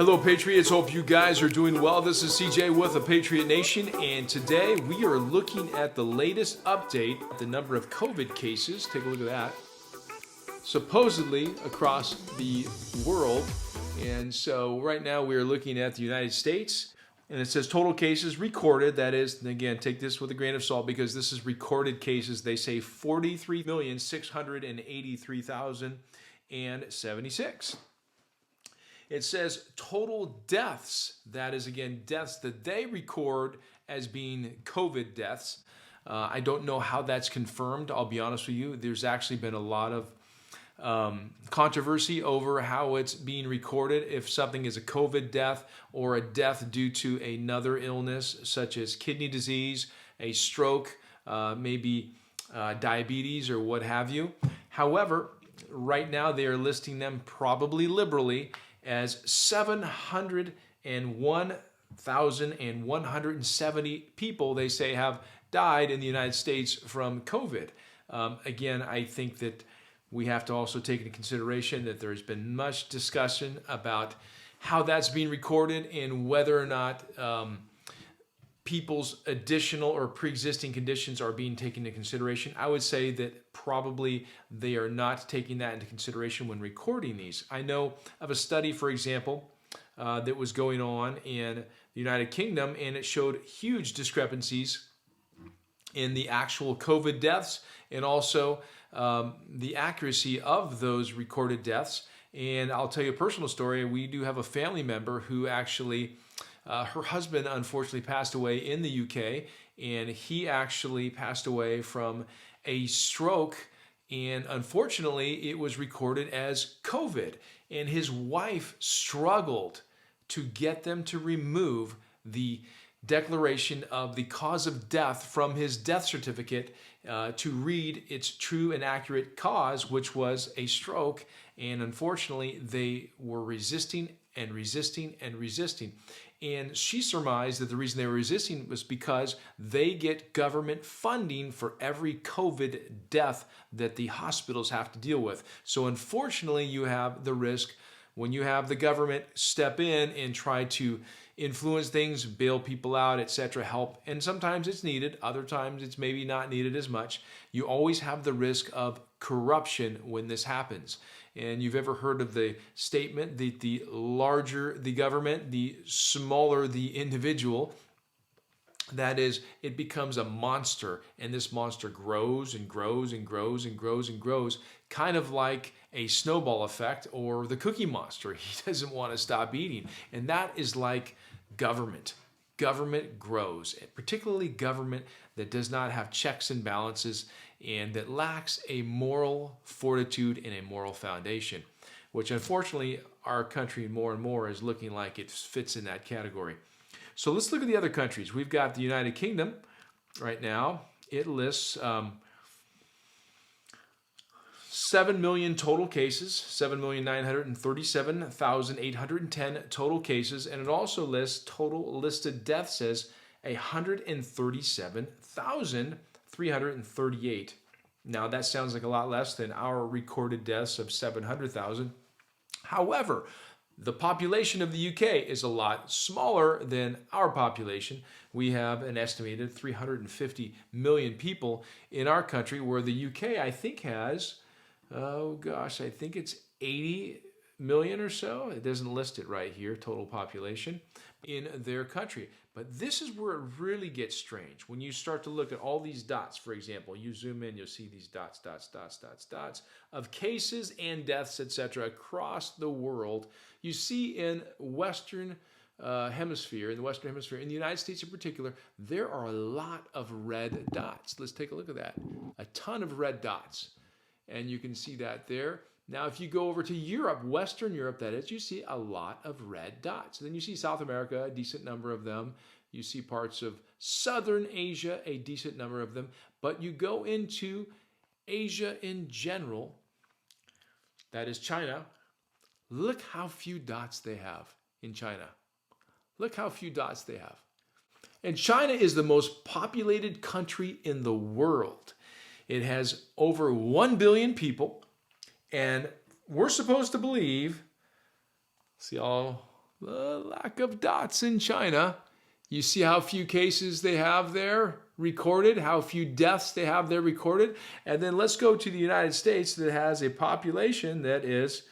Hello, Patriots. Hope you guys are doing well. This is CJ with the Patriot Nation, and today we are looking at the latest update, the number of COVID cases. Take a look at that. Supposedly across the world. And so right now we are looking at the United States, and it says total cases recorded. That is, and again, take this with a grain of salt because this is recorded cases. They say 43,683,076. It says total deaths, that is again deaths that they record as being COVID deaths. I don't know how that's confirmed, I'll be honest with you. There's actually been a lot of controversy over how it's being recorded, if something is a COVID death or a death due to another illness such as kidney disease, a stroke, maybe diabetes or what have you. However, right now they are listing them probably liberally as 701,170 people, they say, have died in the United States from COVID. Again, I think that we have to also take into consideration that there's been much discussion about how that's being recorded and whether or not people's additional or pre-existing conditions are being taken into consideration. I would say that probably they are not taking that into consideration when recording these. I know of a study, for example, that was going on in the United Kingdom, and it showed huge discrepancies in the actual COVID deaths and also the accuracy of those recorded deaths. And I'll tell you a personal story. We do have a family member who actually her husband unfortunately passed away in the UK, and he actually passed away from a stroke, and unfortunately it was recorded as COVID, and his wife struggled to get them to remove the declaration of the cause of death from his death certificate to read its true and accurate cause, which was a stroke. And unfortunately they were resisting and resisting and resisting. And she surmised that the reason they were resisting was because they get government funding for every COVID death that the hospitals have to deal with. So unfortunately, you have the risk when you have the government step in and try to influence things, bail people out, etc., help. And sometimes it's needed, other times it's maybe not needed as much. You always have the risk of corruption when this happens. And you've ever heard of the statement that the larger the government, the smaller the individual. That is, it becomes a monster, and this monster grows and grows and grows and grows and grows, kind of like a snowball effect or the Cookie Monster. He doesn't want to stop eating. And that is like government. Government grows, particularly government that does not have checks and balances and that lacks a moral fortitude and a moral foundation, which unfortunately our country more and more is looking like it fits in that category. So let's look at the other countries. We've got the United Kingdom right now. It lists 7 million total cases, 7,937,810 total cases, and it also lists total listed deaths as 137,338. Now that sounds like a lot less than our recorded deaths of 700,000. However, the population of the UK is a lot smaller than our population. We have an estimated 350 million people in our country, where the UK, I think, has, I think it's 80 million or so. It doesn't list it right here, total population in their country. But this is where it really gets strange. When you start to look at all these dots, for example, you zoom in, you'll see these dots, dots, dots, dots, dots of cases and deaths, etc., across the world. You see in Western hemisphere, in the United States in particular, there are a lot of red dots. Let's take a look at that. A ton of red dots. And you can see that there. Now, if you go over to Europe, Western Europe, that is, you see a lot of red dots. Then you see South America, a decent number of them. You see parts of Southern Asia, a decent number of them. But you go into Asia in general, that is China. Look how few dots they have in China. Look how few dots they have. And China is the most populated country in the world. It has over 1 billion people. And we're supposed to believe, see all the lack of dots in China. You see how few cases they have there recorded, how few deaths they have there recorded. And then let's go to the United States that has a population that is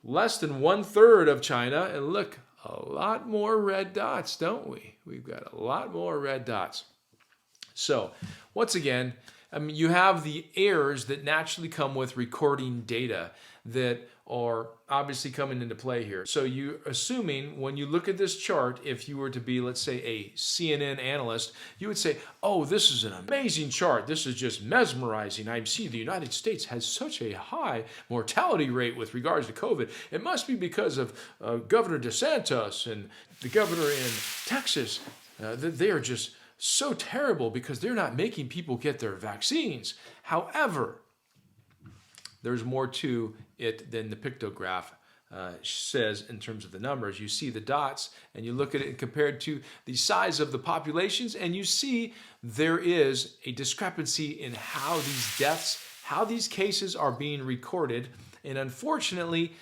less than 1/3 of China. And look, a lot more red dots, don't we? We've got a lot more red dots. So once again, you have the errors that naturally come with recording data that are obviously coming into play here. So you're assuming when you look at this chart, if you were to be, let's say, a CNN analyst, you would say, oh, this is an amazing chart. This is just mesmerizing. I see the United States has such a high mortality rate with regards to COVID. It must be because of Governor DeSantis and the governor in Texas. They are just so terrible because they're not making people get their vaccines. However, there's more to it than the pictograph says in terms of the numbers. You see the dots and you look at it compared to the size of the populations, and you see there is a discrepancy in how these deaths, how these cases are being recorded. And unfortunately,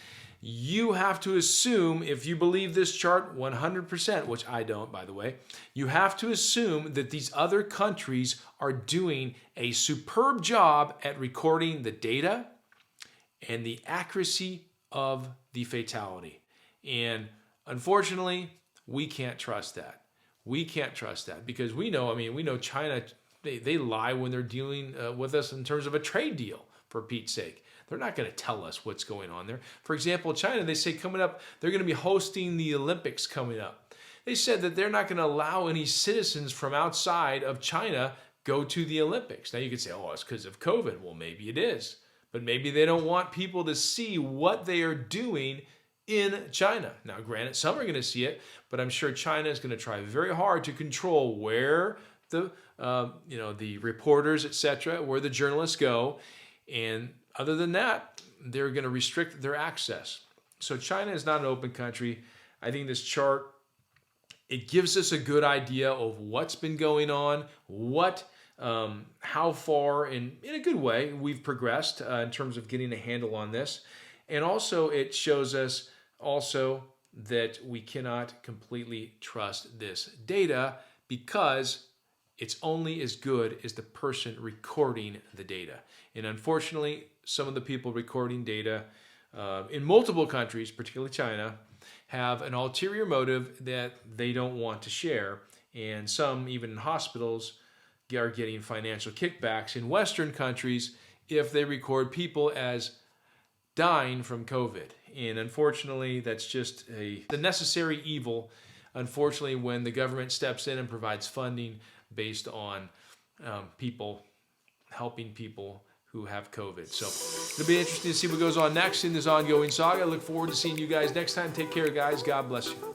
you have to assume, if you believe this chart 100%, which I don't, by the way, you have to assume that these other countries are doing a superb job at recording the data and the accuracy of the fatality. And unfortunately, we can't trust that. We can't trust that because we know China, they lie when they're dealing with us in terms of a trade deal, for Pete's sake. They're not going to tell us what's going on there. For example, China, they say coming up, they're going to be hosting the Olympics coming up. They said that they're not going to allow any citizens from outside of China go to the Olympics. Now you could say, oh, it's because of COVID. Well, maybe it is. But maybe they don't want people to see what they are doing in China. Now, granted, some are going to see it, but I'm sure China is going to try very hard to control where the reporters, etc., where the journalists go. And other than that, they're going to restrict their access. So China is not an open country. I think this chart, it gives us a good idea of what's been going on, how far, in a good way, we've progressed in terms of getting a handle on this. And also, it shows us also that we cannot completely trust this data because it's only as good as the person recording the data. And unfortunately, some of the people recording data in multiple countries, particularly China, have an ulterior motive that they don't want to share. And some, even in hospitals, are getting financial kickbacks in Western countries if they record people as dying from COVID. And unfortunately, that's just the necessary evil, unfortunately, when the government steps in and provides funding based on helping people who have COVID. So it'll be interesting to see what goes on next in this ongoing saga. I look forward to seeing you guys next time. Take care, guys. God bless you.